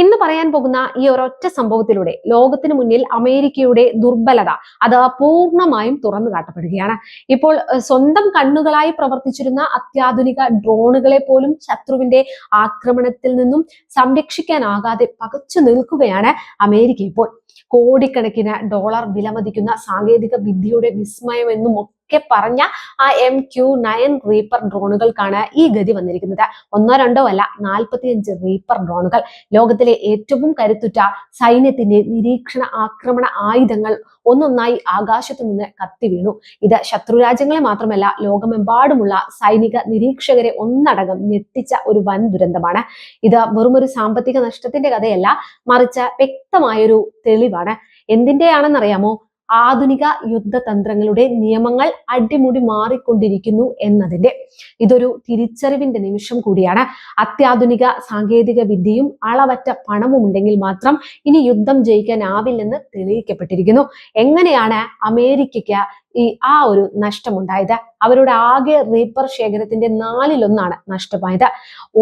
ഇന്ന് പറയാൻ പോകുന്ന ഈ ഒരൊറ്റ സംഭവത്തിലൂടെ ലോകത്തിന് മുന്നിൽ അമേരിക്കയുടെ ദുർബലത അത് പൂർണ്ണമായും തുറന്നു കാട്ടപ്പെടുകയാണ്. ഇപ്പോൾ സ്വന്തം കണ്ണുകളായി പ്രവർത്തിച്ചിരുന്ന അത്യാധുനിക ഡ്രോണുകളെ പോലും ശത്രുവിന്റെ ആക്രമണത്തിൽ നിന്നും സംരക്ഷിക്കാനാകാതെ പകച്ചു നിൽക്കുകയാണ് അമേരിക്ക ഇപ്പോൾ. കോടിക്കണക്കിന് ഡോളർ വിലമതിക്കുന്ന സാങ്കേതിക വിദ്യയുടെ വിസ്മയം എന്നും ഒക്കെ പറഞ്ഞ ആ MQ-9 റീപ്പർ ഡ്രോണുകൾക്കാണ് ഈ ഗതി വന്നിരിക്കുന്നത്. ഒന്നോ രണ്ടോ അല്ല, 45 റീപ്പർ ഡ്രോണുകൾ. ലോകത്തിലെ ഏറ്റവും കരുത്തുറ്റ സൈന്യത്തിന്റെ നിരീക്ഷണ ആക്രമണ ആയുധങ്ങൾ ഒന്നൊന്നായി ആകാശത്തു നിന്ന് കത്തി വീണു. ഇത് ശത്രുരാജ്യങ്ങളെ മാത്രമല്ല, ലോകമെമ്പാടുമുള്ള സൈനിക നിരീക്ഷകരെ ഒന്നടങ്കം ഞെട്ടിച്ച ഒരു വൻ ദുരന്തമാണ്. ഇത് വെറുമൊരു സാമ്പത്തിക നഷ്ടത്തിന്റെ കഥയല്ല, മറിച്ച് വ്യക്തമായൊരു തെളിവാണ്. എന്തിന്റെയാണെന്നറിയാമോ? ആധുനിക യുദ്ധതന്ത്രങ്ങളുടെ നിയമങ്ങൾ അടിമുടി മാറിക്കൊണ്ടിരിക്കുന്നു എന്നതിന്റെ. ഇതൊരു തിരിച്ചറിവിന്റെ നിമിഷം കൂടിയാണ്. അത്യാധുനിക സാങ്കേതിക വിദ്യയും അളവറ്റ പണവും ഉണ്ടെങ്കിൽ മാത്രം ഇനി യുദ്ധം ജയിക്കാനാവില്ലെന്ന് തെളിയിക്കപ്പെട്ടിരിക്കുന്നു. എങ്ങനെയാണ് അമേരിക്കയ്ക്ക് ആ ഒരു നഷ്ടമുണ്ടായത്? അവരുടെ ആകെ റീപ്പർ ശേഖരത്തിന്റെ 4/1 നഷ്ടമായത്.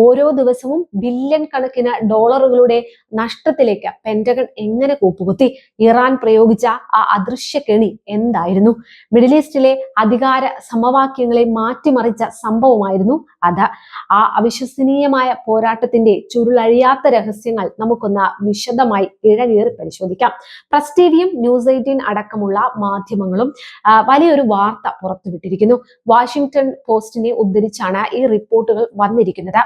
ഓരോ ദിവസവും ബില്യൺ കണക്കിന് ഡോളറുകളുടെ നഷ്ടത്തിലേക്ക് പെന്റഗൺ എങ്ങനെ കൂപ്പുകുത്തി? ഇറാൻ പ്രയോഗിച്ച ആ അദൃശ്യ കെണി എന്തായിരുന്നു? മിഡിൽ ഈസ്റ്റിലെ അധികാര സമവാക്യങ്ങളെ മാറ്റിമറിച്ച സംഭവമായിരുന്നു അത്. ആ അവിശ്വസനീയമായ പോരാട്ടത്തിന്റെ ചുരുളഴിയാത്ത രഹസ്യങ്ങൾ നമുക്കൊന്ന് വിശദമായി ഇഴകേറി പരിശോധിക്കാം. പ്രസ് ടിവിയും ന്യൂസ് 18 അടക്കമുള്ള മാധ്യമങ്ങളും വലിയൊരു വാർത്ത പുറത്തുവിട്ടിരിക്കുന്നു. വാഷിംഗ്ടൺ പോസ്റ്റിനെ ഉദ്ധരിച്ചാണ് ഈ റിപ്പോർട്ടുകൾ വന്നിരിക്കുന്നത്.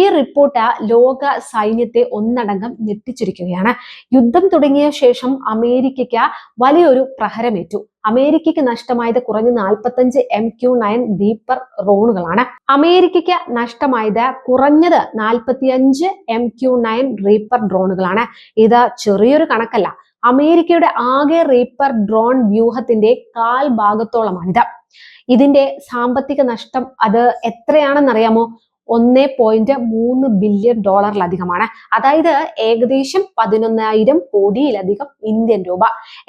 ഈ റിപ്പോർട്ട് ലോക സൈന്യത്തെ ഒന്നടങ്കം ഞെട്ടിച്ചിരിക്കുകയാണ്. യുദ്ധം തുടങ്ങിയ ശേഷം അമേരിക്കയ്ക്ക് വലിയൊരു പ്രഹരമേറ്റു. അമേരിക്കയ്ക്ക് നഷ്ടമായത് കുറഞ്ഞ 45 MQ-9 റീപ്പർ ഡ്രോണുകളാണ്. അമേരിക്കയ്ക്ക് നഷ്ടമായത് കുറഞ്ഞത് 45 MQ-9 റീപ്പർ ഡ്രോണുകളാണ്. ഇത് ചെറിയൊരു കണക്കല്ല. അമേരിക്കയുടെ ആകെ റീപ്പർ ഡ്രോൺ വ്യൂഹത്തിന്റെ 1/4 ഭാഗത്തോളമാണിത്. ഇതിന്റെ സാമ്പത്തിക നഷ്ടം അത് എത്രയാണെന്നറിയാമോ? 1.3 ബില്യൺ ഡോളറിലധികമാണ്. അതായത് ഏകദേശം 11,000 കോടിയിലധികം ഇന്ത്യൻ രൂപ.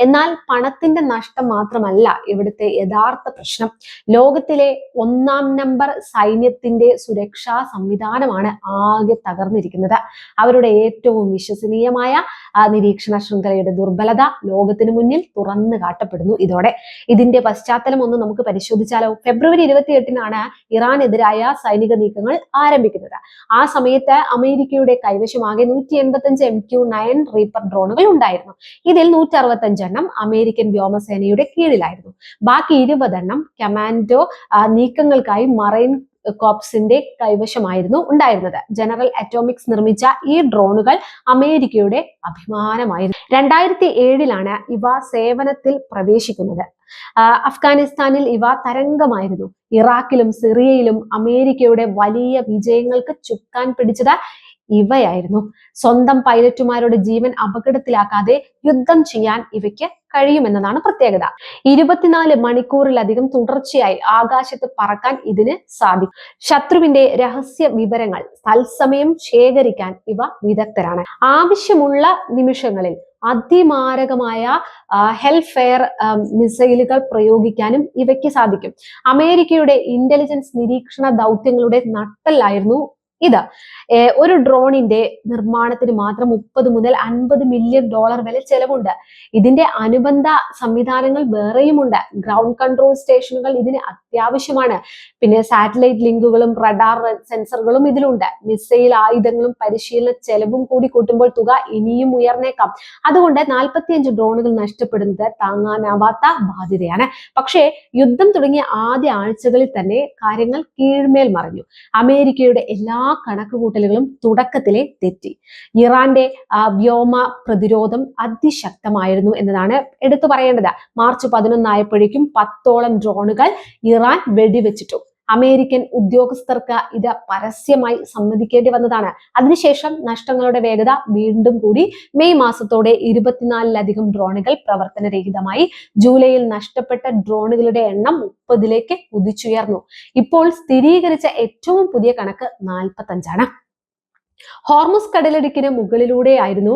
എന്നാൽ പണത്തിന്റെ നഷ്ടം മാത്രമല്ല ഇവിടുത്തെ യഥാർത്ഥ പ്രശ്നം. ലോകത്തിലെ 1-ാം നമ്പർ സൈന്യത്തിന്റെ സുരക്ഷാ സംവിധാനമാണ് ആകെ തകർന്നിരിക്കുന്നത്. അവരുടെ ഏറ്റവും വിശ്വസനീയമായ നിരീക്ഷണ ശൃംഖലയുടെ ദുർബലത ലോകത്തിന് മുന്നിൽ തുറന്നു കാട്ടപ്പെടുന്നു ഇതോടെ. ഇതിന്റെ പശ്ചാത്തലം ഒന്ന് നമുക്ക് പരിശോധിച്ചാലോ? ഫെബ്രുവരി 28-നാണ് ഇറാനെതിരായ സൈനിക നീക്കങ്ങൾ ആരംഭിക്കുന്നത്. ആ സമയത്ത് അമേരിക്കയുടെ കൈവശമാകെ 185 MQ-9 റീപ്പർ ഡ്രോണുകൾ ഉണ്ടായിരുന്നു. ഇതിൽ 165 എണ്ണം അമേരിക്കൻ വ്യോമസേനയുടെ കീഴിലായിരുന്നു. ബാക്കി 20 എണ്ണം കമാൻഡോ നീക്കങ്ങൾക്കായി മറൈൻ കോപ്സിന്റെ കൈവശമായിരുന്നു ഉണ്ടായിരുന്നത്. ജനറൽ അറ്റോമിക്സ് നിർമ്മിച്ച ഈ ഡ്രോണുകൾ അമേരിക്കയുടെ അഭിമാനമായിരുന്നു. 2007-ലാണ് ഇവ സേവനത്തിൽ പ്രവേശിക്കുന്നത്. അഫ്ഗാനിസ്ഥാനിൽ ഇവ തരംഗമായിരുന്നു. ഇറാഖിലും സിറിയയിലും അമേരിക്കയുടെ വലിയ വിജയങ്ങൾക്ക് ചുക്കാൻ പിടിച്ചത് ഇവയായിരുന്നു. സ്വന്തം പൈലറ്റുമാരുടെ ജീവൻ അപകടത്തിലാക്കാതെ യുദ്ധം ചെയ്യാൻ ഇവയ്ക്ക് കഴിയുമെന്നതാണ് പ്രത്യേകത. 24 മണിക്കൂറിലധികം തുടർച്ചയായി ആകാശത്ത് പറക്കാൻ ഇതിന് സാധിക്കും. ശത്രുവിന്റെ രഹസ്യ വിവരങ്ങൾ തത്സമയം ശേഖരിക്കാൻ ഇവ വിദഗ്ധരാണ്. ആവശ്യമുള്ള നിമിഷങ്ങളിൽ അതിമാരകമായ ഹെൽഫെയർ മിസൈലുകൾ പ്രയോഗിക്കാനും ഇവയ്ക്ക് സാധിക്കും. അമേരിക്കയുടെ ഇന്റലിജൻസ് നിരീക്ഷണ ദൗത്യങ്ങളുടെ നട്ടെല്ലായിരുന്നു ഇത്. ഒരു ഡ്രോണിന്റെ നിർമ്മാണത്തിന് മാത്രം 30 മുതൽ 50 മില്യൺ ഡോളർ വരെ ചെലവുണ്ട്. ഇതിന്റെ അനുബന്ധ സംവിധാനങ്ങൾ വേറെയുമുണ്ട്. ഗ്രൗണ്ട് കൺട്രോൾ സ്റ്റേഷനുകൾ ഇതിന് അത്യാവശ്യമാണ്. പിന്നെ സാറ്റലൈറ്റ് ലിങ്കുകളും റഡാർ സെൻസറുകളും ഇതിലുണ്ട്. മിസൈൽ ആയുധങ്ങളും പരിശീലന ചെലവും കൂടി കൂട്ടുമ്പോൾ തുക ഇനിയും ഉയർന്നേക്കാം. അതുകൊണ്ട് 45 ഡ്രോണുകൾ നഷ്ടപ്പെടുന്നത് താങ്ങാനാവാത്ത ബാധ്യതയാണ്. പക്ഷേ യുദ്ധം തുടങ്ങിയ ആദ്യ ആഴ്ചകളിൽ തന്നെ കാര്യങ്ങൾ കീഴ്മേൽ മറിഞ്ഞു. അമേരിക്കയുടെ എല്ലാ കണക്കുകൂട്ടലുകളും തുടക്കത്തിലെ തെറ്റി. ഇറാന്റെ വ്യോമ പ്രതിരോധം അതിശക്തമായിരുന്നു എന്നതാണ് എടുത്തു പറയേണ്ടത്. മാർച്ച് 11 ആയപ്പോഴേക്കും 10ഓളം ഡ്രോണുകൾ ഇറാൻ വെടിവെച്ചിട്ടു. അമേരിക്കൻ ഉദ്യോഗസ്ഥർക്ക് ഇത് പരസ്യമായി സമ്മതിക്കേണ്ടി വന്നതാണ്. അതിനുശേഷം നഷ്ടങ്ങളുടെ വേഗത വീണ്ടും കൂടി. മെയ് മാസത്തോടെ 24-ലധികം ഡ്രോണുകൾ പ്രവർത്തനരഹിതമായി. ജൂലൈയിൽ നഷ്ടപ്പെട്ട ഡ്രോണുകളുടെ എണ്ണം 30-ലേക്ക് കുതിച്ചുയർന്നു. ഇപ്പോൾ സ്ഥിരീകരിച്ച ഏറ്റവും പുതിയ കണക്ക് 45-ആണ്. ഹോർമുസ് കടലിടുക്കിന് മുകളിലൂടെയായിരുന്നു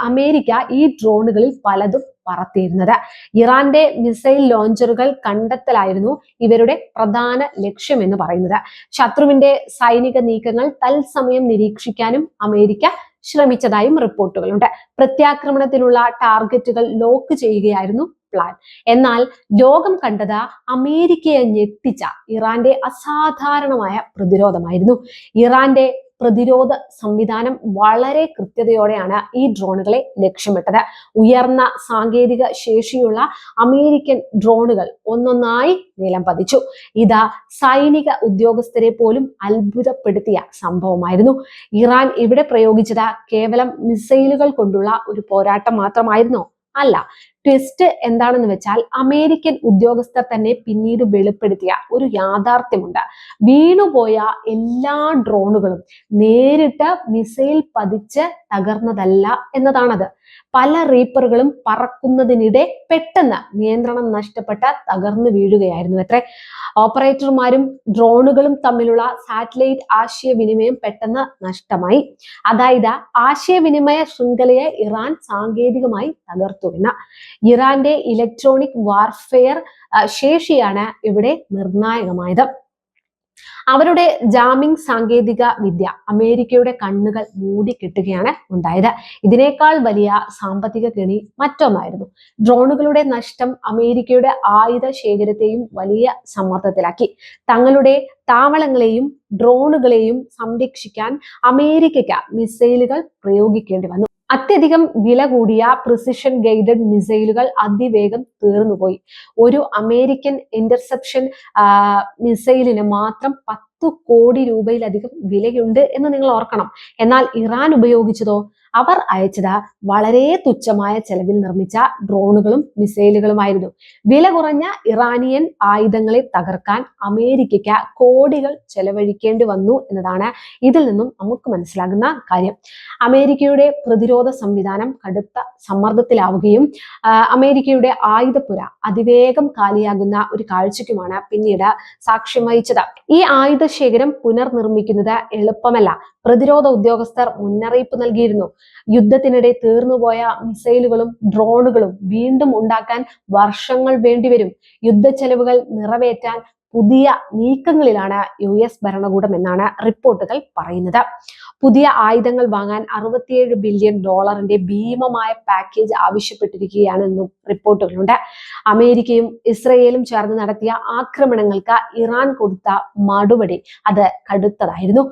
അമേരിക്ക ഈ ഡ്രോണുകളിൽ പലതും പറത്തിയിരുന്നത്. ഇറാന്റെ മിസൈൽ ലോഞ്ചറുകൾ കണ്ടെത്തലായിരുന്നു ഇവരുടെ പ്രധാന ലക്ഷ്യം എന്ന് പറയുന്നത്. ശത്രുവിന്റെ സൈനിക നീക്കങ്ങൾ തത്സമയം നിരീക്ഷിക്കാനും അമേരിക്ക ശ്രമിച്ചതായും റിപ്പോർട്ടുകളുണ്ട്. പ്രത്യാക്രമണത്തിനുള്ള ടാർഗറ്റുകൾ ലോക്ക് ചെയ്യുകയായിരുന്നു പ്ലാൻ. എന്നാൽ ലോകം കണ്ടത് അമേരിക്കയെ ഞെട്ടിച്ച ഇറാന്റെ അസാധാരണമായ പ്രതിരോധമായിരുന്നു. ഇറാന്റെ പ്രതിരോധ സംവിധാനം വളരെ കൃത്യതയോടെയാണ് ഈ ഡ്രോണുകളെ ലക്ഷ്യമിട്ടത്. ഉയർന്ന സാങ്കേതിക ശേഷിയുള്ള അമേരിക്കൻ ഡ്രോണുകൾ ഒന്നൊന്നായി നിലം പതിച്ചു. ഇത് സൈനിക ഉദ്യോഗസ്ഥരെ പോലും അത്ഭുതപ്പെടുത്തിയ സംഭവമായിരുന്നു. ഇറാൻ ഇവിടെ പ്രയോഗിച്ചത് കേവലം മിസൈലുകൾ കൊണ്ടുള്ള ഒരു പോരാട്ടം മാത്രമായിരുന്നോ? അല്ല. ട്വിസ്റ്റ് എന്താണെന്ന് വെച്ചാൽ അമേരിക്കൻ ഉദ്യോഗസ്ഥർ തന്നെ പിന്നീട് വെളിപ്പെടുത്തിയ ഒരു യാഥാർത്ഥ്യമുണ്ട്. വീണുപോയ എല്ലാ ഡ്രോണുകളും നേരിട്ട് മിസൈൽ പതിച്ച് തകർന്നതല്ല എന്നതാണത്. പല റീപ്പറുകളും പറക്കുന്നതിനിടെ പെട്ടെന്ന് നിയന്ത്രണം നഷ്ടപ്പെട്ട് തകർന്നു വീഴുകയായിരുന്നു അത്രേ. ഓപ്പറേറ്റർമാരും ഡ്രോണുകളും തമ്മിലുള്ള സാറ്റലൈറ്റ് ആശയവിനിമയം പെട്ടെന്ന് നഷ്ടമായി. അതായത് ആശയവിനിമയ ശൃംഖലയെ ഇറാൻ സാങ്കേതികമായി തകർത്തുവെന്ന്. ഇറാന്റെ ഇലക്ട്രോണിക് വാർഫെയർ ശേഷിയാണ് ഇവിടെ നിർണായകമായത്. അവരുടെ ജാമിംഗ് സാങ്കേതിക വിദ്യ അമേരിക്കയുടെ കണ്ണുകൾ മൂടിക്കെട്ടുകയാണ് ഉണ്ടായത്. ഇതിനേക്കാൾ വലിയ സാമ്പത്തിക കെണി മറ്റൊന്നായിരുന്നു. ഡ്രോണുകളുടെ നഷ്ടം അമേരിക്കയുടെ ആയുധ ശേഖരത്തെയും വലിയ സമ്മർദ്ദത്തിലാക്കി. തങ്ങളുടെ താവളങ്ങളെയും ഡ്രോണുകളെയും സംരക്ഷിക്കാൻ അമേരിക്കയ്ക്ക് മിസൈലുകൾ പ്രയോഗിക്കേണ്ടി വന്നു. അത്യധികം വില കൂടിയ പ്രിസിഷൻ ഗൈഡഡ് മിസൈലുകൾ അതിവേഗം തീർന്നുപോയി. ഒരു അമേരിക്കൻ ഇന്റർസെപ്ഷൻ മിസൈലിന് മാത്രം 10 കോടി രൂപയിലധികം വിലയുണ്ട് എന്ന് നിങ്ങൾ ഓർക്കണം. എന്നാൽ ഇറാൻ ഉപയോഗിച്ചതോ? അവർ അയച്ചത് വളരെ തുച്ഛമായ ചെലവിൽ നിർമ്മിച്ച ഡ്രോണുകളും മിസൈലുകളുമായിരുന്നു. വില കുറഞ്ഞ ഇറാനിയൻ ആയുധങ്ങളെ തകർക്കാൻ അമേരിക്കയ്ക്ക് കോടികൾ ചെലവഴിക്കേണ്ടി വന്നു എന്നതാണ് ഇതിൽ നിന്നും നമുക്ക് മനസ്സിലാകുന്ന കാര്യം. അമേരിക്കയുടെ പ്രതിരോധ സംവിധാനം കടുത്ത സമ്മർദ്ദത്തിലാവുകയും അമേരിക്കയുടെ ആയുധപ്പുര അതിവേഗം കാലിയാകുന്ന ഒരു കാഴ്ചയ്ക്കുമാണ് പിന്നീട് സാക്ഷ്യം വഹിച്ചത്. ഈ ആയുധശേഖരം പുനർനിർമ്മിക്കുന്നത് എളുപ്പമല്ല. പ്രതിരോധ ഉദ്യോഗസ്ഥർ മുന്നറിയിപ്പ് നൽകിയിരുന്നു. യുദ്ധത്തിനിടെ തീർന്നുപോയ മിസൈലുകളും ഡ്രോണുകളും വീണ്ടും ഉണ്ടാക്കാൻ വർഷങ്ങൾ വേണ്ടിവരും. യുദ്ധച്ചെലവുകൾ നിറവേറ്റാൻ പുതിയ നീക്കങ്ങളിലാണ് US ഭരണകൂടം എന്നാണ് റിപ്പോർട്ടുകൾ പറയുന്നത്. പുതിയ ആയുധങ്ങൾ വാങ്ങാൻ $67 ബില്യൺ ഭീമമായ പാക്കേജ് ആവശ്യപ്പെട്ടിരിക്കുകയാണെന്നും റിപ്പോർട്ടുകളുണ്ട്. അമേരിക്കയും ഇസ്രയേലും ചേർന്ന് നടത്തിയ ആക്രമണങ്ങൾക്ക് ഇറാൻ കൊടുത്ത മറുപടി അത് കടുത്തതായിരുന്നു.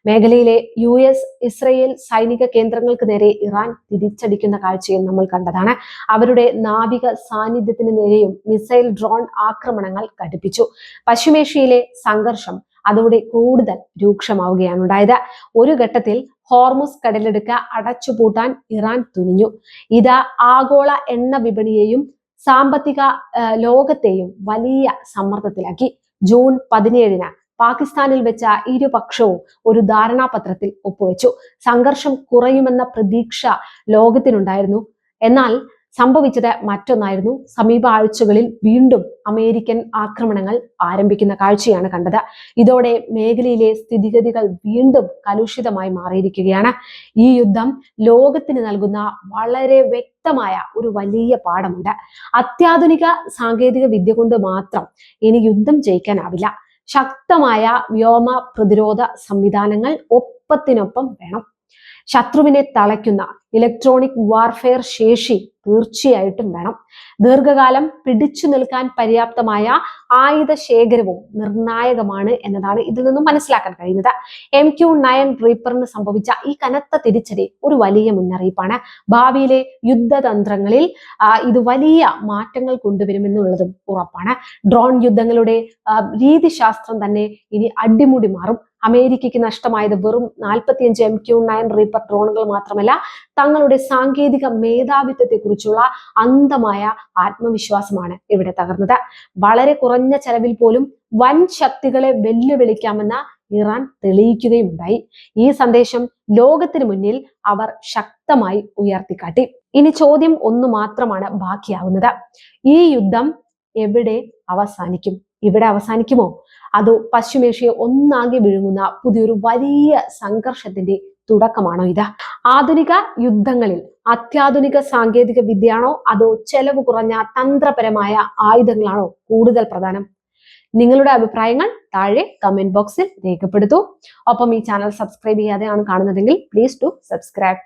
മേഖലയിലെ US ഇസ്രയേൽ സൈനിക കേന്ദ്രങ്ങൾക്ക് നേരെ ഇറാൻ തിരിച്ചടിക്കുന്ന കാഴ്ചയും നമ്മൾ കണ്ടതാണ്. അവരുടെ നാവിക സാന്നിധ്യത്തിന് നേരെയും മിസൈൽ ഡ്രോൺ ആക്രമണങ്ങൾ ഘടിപ്പിച്ചു. പശ്ചിമേഷ്യയിലെ സംഘർഷം അതോടെ കൂടുതൽ രൂക്ഷമാവുകയാണ് ഉണ്ടായത്. ഒരു ഘട്ടത്തിൽ ഹോർമുസ് കടലിടുക്ക് അടച്ചുപൂട്ടാൻ ഇറാൻ തുനിഞ്ഞു. ഇത് ആഗോള എണ്ണ വിപണിയെയും സാമ്പത്തിക ലോകത്തെയും വലിയ സമ്മർദ്ദത്തിലാക്കി. ജൂൺ 17-ന് പാകിസ്ഥാനിൽ വെച്ച ഇരുപക്ഷവും ഒരു ധാരണാപത്രത്തിൽ ഒപ്പുവെച്ചു. സംഘർഷം കുറയുമെന്ന പ്രതീക്ഷ ലോകത്തിനുണ്ടായിരുന്നു. എന്നാൽ സംഭവിച്ചത് മറ്റൊന്നായിരുന്നു. സമീപ ആഴ്ചകളിൽ വീണ്ടും അമേരിക്കൻ ആക്രമണങ്ങൾ ആരംഭിക്കുന്ന കാഴ്ചയാണ് കണ്ടത്. ഇതോടെ മേഖലയിലെ സ്ഥിതിഗതികൾ വീണ്ടും കലുഷിതമായി മാറിയിരിക്കുകയാണ്. ഈ യുദ്ധം ലോകത്തിന് നൽകുന്ന വളരെ വ്യക്തമായ ഒരു വലിയ പാഠമുണ്ട്. അത്യാധുനിക സാങ്കേതിക വിദ്യ കൊണ്ട് മാത്രം ഇനി യുദ്ധം ജയിക്കാനാവില്ല. ശക്തമായ വ്യോമ പ്രതിരോധ സംവിധാനങ്ങൾ ഒപ്പത്തിനൊപ്പം വേണം. ശത്രുവിനെ തളയ്ക്കുന്ന ഇലക്ട്രോണിക് വാർഫെയർ ശേഷി തീർച്ചയായിട്ടും വേണം. ദീർഘകാലം പിടിച്ചു നിൽക്കാൻ പര്യാപ്തമായ ആയുധ ശേഖരവും നിർണായകമാണ് എന്നതാണ് ഇതിൽ നിന്നും മനസ്സിലാക്കാൻ കഴിയുന്നത്. MQ-9 റീപ്പറിന് സംഭവിച്ച ഈ കനത്ത തിരിച്ചടി ഒരു വലിയ മുന്നറിയിപ്പാണ്. ഭാവിയിലെ യുദ്ധതന്ത്രങ്ങളിൽ ഇത് വലിയ മാറ്റങ്ങൾ കൊണ്ടുവരുമെന്നുള്ളതും ഉറപ്പാണ്. ഡ്രോൺ യുദ്ധങ്ങളുടെ രീതിശാസ്ത്രം തന്നെ ഇനി അടിമുടി മാറും. അമേരിക്കയ്ക്ക് നഷ്ടമായത് വെറും 45 MQ-9 റീപ്പർ ഡ്രോണുകൾ മാത്രമല്ല, തങ്ങളുടെ സാങ്കേതിക മേധാവിത്വത്തെ കുറിച്ചുള്ള അന്ധമായ ആത്മവിശ്വാസമാണ് ഇവിടെ തകർന്നത്. വളരെ കുറഞ്ഞ ചെലവിൽ പോലും വൻ ശക്തികളെ വെല്ലുവിളിക്കാമെന്ന് ഇറാൻ തെളിയിക്കുകയുണ്ടായി. ഈ സന്ദേശം ലോകത്തിന് മുന്നിൽ അവർ ശക്തമായി ഉയർത്തിക്കാട്ടി. ഇനി ചോദ്യം ഒന്ന് മാത്രമാണ് ബാക്കിയാവുന്നത്. ഈ യുദ്ധം എവിടെ അവസാനിക്കും? ഇവിടെ അവസാനിക്കുമോ? അതോ പശ്ചിമേഷ്യയെ ഒന്നാകെ വിഴുങ്ങുന്ന പുതിയൊരു വലിയ സംഘർഷത്തിന്റെ തുടക്കമാണോ ഇത്? ആധുനിക യുദ്ധങ്ങളിൽ അത്യാധുനിക സാങ്കേതിക വിദ്യയാണോ അതോ ചെലവ് കുറഞ്ഞ തന്ത്രപരമായ ആയുധങ്ങളാണോ കൂടുതൽ പ്രധാനം? നിങ്ങളുടെ അഭിപ്രായങ്ങൾ താഴെ കമന്റ് ബോക്സിൽ രേഖപ്പെടുത്തൂ. ഒപ്പം ഈ ചാനൽ സബ്സ്ക്രൈബ് ചെയ്യാതെയാണ് കാണുന്നതെങ്കിൽ പ്ലീസ് ഡു സബ്സ്ക്രൈബ്.